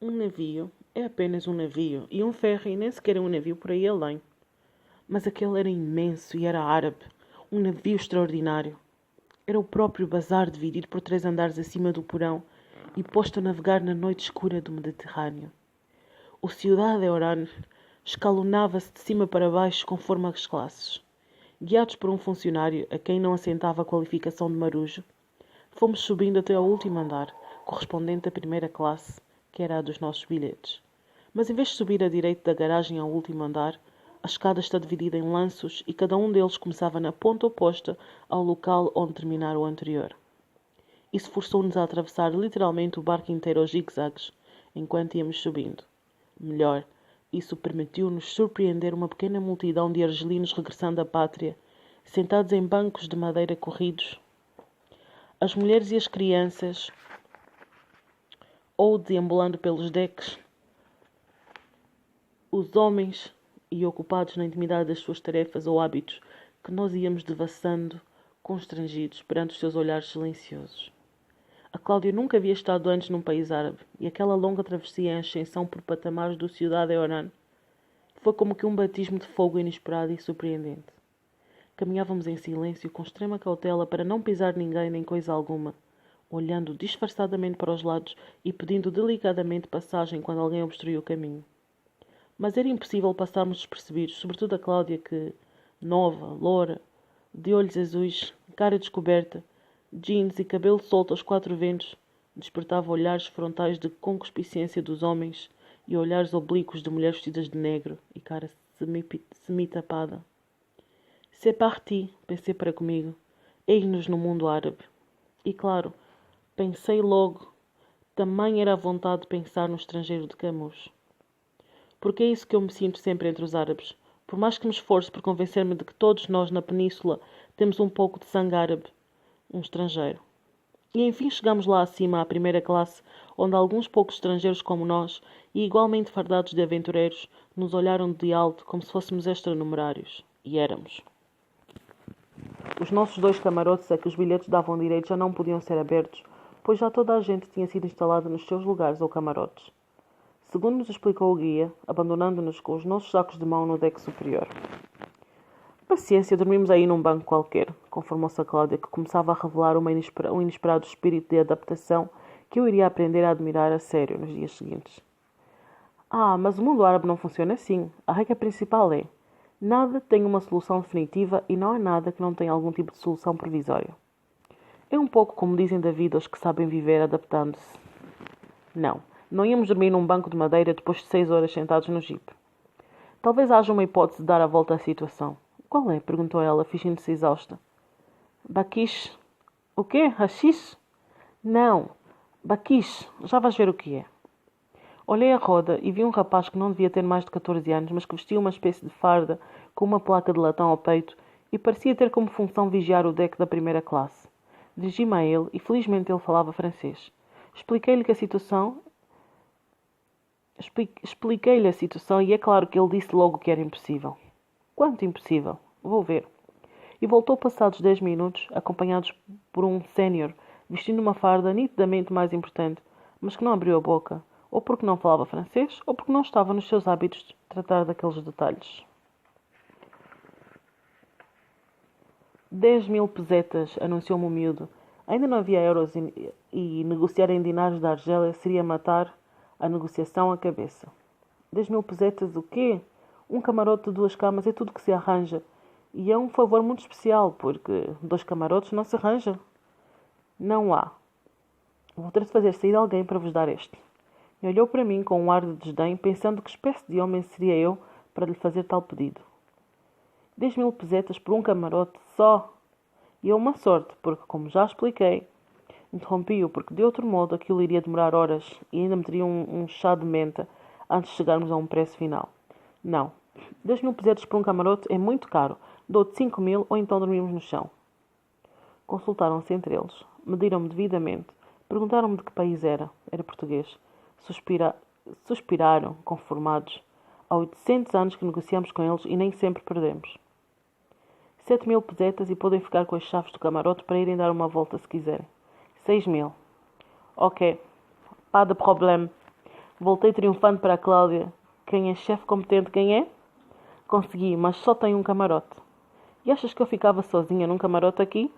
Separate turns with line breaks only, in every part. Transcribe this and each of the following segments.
Um navio é apenas um navio, e um ferry nem sequer é um navio por aí além. Mas aquele era imenso e era árabe, um navio extraordinário. Era o próprio bazar dividido por 3 andares acima do porão e posto a navegar na noite escura do Mediterrâneo. O Ciudad de Oran escalonava-se de cima para baixo conforme as classes. Guiados por um funcionário a quem não assentava a qualificação de marujo, fomos subindo até ao último andar, correspondente à primeira classe, que era a dos nossos bilhetes. Mas em vez de subir à direita da garagem ao último andar, a escada está dividida em lanços e cada um deles começava na ponta oposta ao local onde terminara o anterior. Isso forçou-nos a atravessar literalmente o barco inteiro aos zigue-zagues, enquanto íamos subindo. Melhor, isso permitiu-nos surpreender uma pequena multidão de argelinos regressando à pátria, sentados em bancos de madeira corridos. As mulheres e as crianças, ou deambulando pelos decks, os homens e ocupados na intimidade das suas tarefas ou hábitos, que nós íamos devassando, constrangidos, perante os seus olhares silenciosos. A Cláudia nunca havia estado antes num país árabe, e aquela longa travessia em ascensão por patamares do Ciudad de Oran foi como que um batismo de fogo inesperado e surpreendente. Caminhávamos em silêncio, com extrema cautela para não pisar ninguém nem coisa alguma, olhando disfarçadamente para os lados e pedindo delicadamente passagem quando alguém obstruía o caminho. Mas era impossível passarmos despercebidos, sobretudo a Cláudia que, nova, loura, de olhos azuis, cara descoberta, jeans e cabelo solto aos 4 ventos, despertava olhares frontais de concupiscência dos homens e olhares oblíquos de mulheres vestidas de negro e cara semi-tapada. C'est parti, pensei para comigo. Eis-nos no mundo árabe. E claro, pensei logo, também era a vontade de pensar no estrangeiro de Camus. Porque é isso que eu me sinto sempre entre os árabes. Por mais que me esforce por convencer-me de que todos nós na península temos um pouco de sangue árabe, um estrangeiro. E enfim chegamos lá acima, à primeira classe, onde alguns poucos estrangeiros como nós, e igualmente fardados de aventureiros, nos olharam de alto como se fôssemos extranumerários. E éramos. Os nossos 2 camarotes a que os bilhetes davam direito já não podiam ser abertos, pois já toda a gente tinha sido instalada nos seus lugares ou camarotes. Segundo nos explicou o guia, abandonando-nos com os nossos sacos de mão no deck superior. Paciência, dormimos aí num banco qualquer, conformou-se a Cláudia, que começava a revelar um inesperado espírito de adaptação que eu iria aprender a admirar a sério nos dias seguintes. Mas o mundo árabe não funciona assim. A regra principal é: nada tem uma solução definitiva e não há nada que não tenha algum tipo de solução provisória. É um pouco como dizem da vida os que sabem viver adaptando-se. Não íamos dormir num banco de madeira depois de 6 horas sentados no jipe. Talvez haja uma hipótese de dar a volta à situação. Qual é? Perguntou ela, fingindo-se exausta. Baquiche. O quê? Haxixe? Não. Baquiche. Já vais ver o que é. Olhei a roda e vi um rapaz que não devia ter mais de 14 anos, mas que vestia uma espécie de farda com uma placa de latão ao peito e parecia ter como função vigiar o deck da primeira classe. Dirigi-me a ele e felizmente ele falava francês. Expliquei-lhe a situação e é claro que ele disse logo que era impossível. Quanto impossível? Vou ver. E voltou passados 10 minutos, acompanhados por um sénior, vestindo uma farda nitidamente mais importante, mas que não abriu a boca, ou porque não falava francês, ou porque não estava nos seus hábitos de tratar daqueles detalhes. 10.000 pesetas, anunciou-me o miúdo. Ainda não havia euros e negociar em dinares da Argélia seria matar a negociação à cabeça. 10.000 pesetas o quê? Um camarote de 2 camas é tudo que se arranja. E é um favor muito especial, porque 2 camarotes não se arranja. Não há. Vou ter de fazer sair alguém para vos dar este. E olhou para mim com um ar de desdém, pensando que espécie de homem seria eu para lhe fazer tal pedido. 10.000 pesetas por um camarote só. E é uma sorte, porque, como já expliquei, interrompi-o porque, de outro modo, aquilo iria demorar horas e ainda me teria um chá de menta antes de chegarmos a um preço final. Não. 10.000 pesetas por um camarote é muito caro. Dou-te 5.000 ou então dormimos no chão. Consultaram-se entre eles. Mediram-me devidamente. Perguntaram-me de que país era. Era português. Suspiraram, conformados. Há 800 anos que negociamos com eles e nem sempre perdemos. 7.000 pesetas e podem ficar com as chaves do camarote para irem dar uma volta se quiserem. 6.000. Ok. Pas de problème. Voltei triunfante para a Cláudia. Quem é chefe competente, quem é? Consegui, mas só tenho um camarote. E achas que eu ficava sozinha num camarote aqui?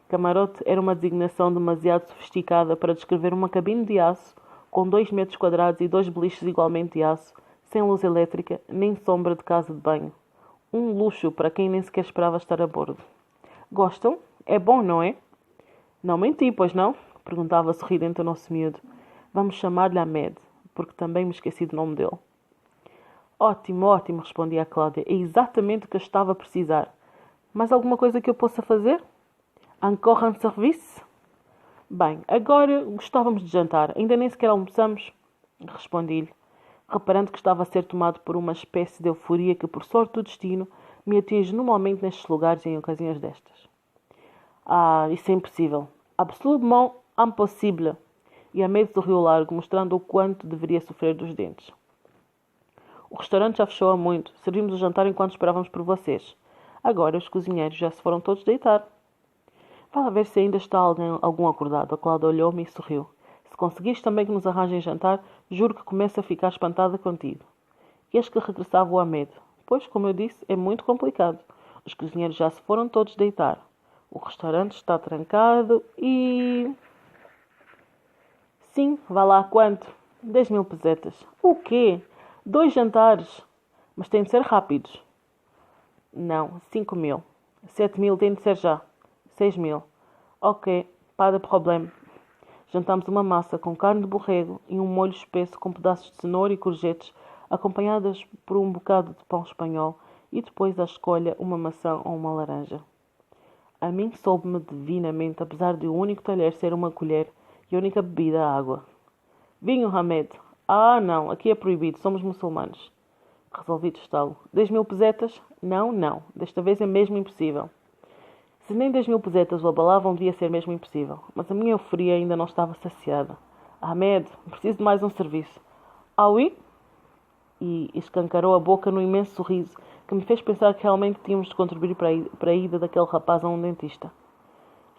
Camarote era uma designação demasiado sofisticada para descrever uma cabine de aço com 2 metros quadrados e 2 beliches igualmente de aço, sem luz elétrica, nem sombra de casa de banho. Um luxo para quem nem sequer esperava estar a bordo. Gostam? É bom, não é? Não menti, pois não? Perguntava sorridente o nosso miúdo. Vamos chamar-lhe Ahmed, porque também me esqueci do nome dele. Ótimo, ótimo, respondia a Cláudia. É exatamente o que eu estava a precisar. Mais alguma coisa que eu possa fazer? Encore un service? Bem, agora gostávamos de jantar. Ainda nem sequer almoçamos. Respondi-lhe, reparando que estava a ser tomado por uma espécie de euforia que, por sorte do destino, me atinge normalmente nestes lugares em ocasiões destas. Ah, isso é impossível. Absolument impossible. E a medo sorriu largo, mostrando o quanto deveria sofrer dos dentes. O restaurante já fechou há muito. Servimos o jantar enquanto esperávamos por vocês. Agora os cozinheiros já se foram todos deitar. Vá lá ver se ainda está algum acordado. A Cláudia olhou-me e sorriu. Se conseguires também que nos arranjem jantar, juro que começo a ficar espantada contigo. E eis que regressava o Ahmed. Pois, como eu disse, é muito complicado. Os cozinheiros já se foram todos deitar. O restaurante está trancado e... Sim, vá lá quanto? 10.000 pesetas. O quê? 2 jantares? Mas tem de ser rápidos. Não, 5.000. 7.000 tem de ser já. 6.000. Ok, pas de problème. Jantamos uma massa com carne de borrego e um molho espesso com pedaços de cenoura e courgettes, acompanhadas por um bocado de pão espanhol e depois à escolha uma maçã ou uma laranja. A mim soube-me divinamente, apesar de o único talher ser uma colher e a única bebida a água. Vinho, Hamed. Ah, não, aqui é proibido, somos muçulmanos. Resolvi testá-lo. 10.000 pesetas? Não, não. Desta vez é mesmo impossível. Se nem 10.000 pesetas o abalavam, devia ser mesmo impossível. Mas a minha euforia ainda não estava saciada. Ahmed, preciso de mais um serviço. Ah, oui? E escancarou a boca num imenso sorriso que me fez pensar que realmente tínhamos de contribuir para a ida daquele rapaz a um dentista.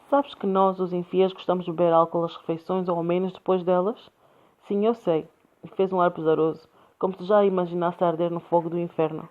Sabes que nós, os infiéis, gostamos de beber álcool às refeições ou ao menos depois delas? Sim, eu sei. E fez um ar pesaroso, como se já a imaginasse a arder no fogo do inferno.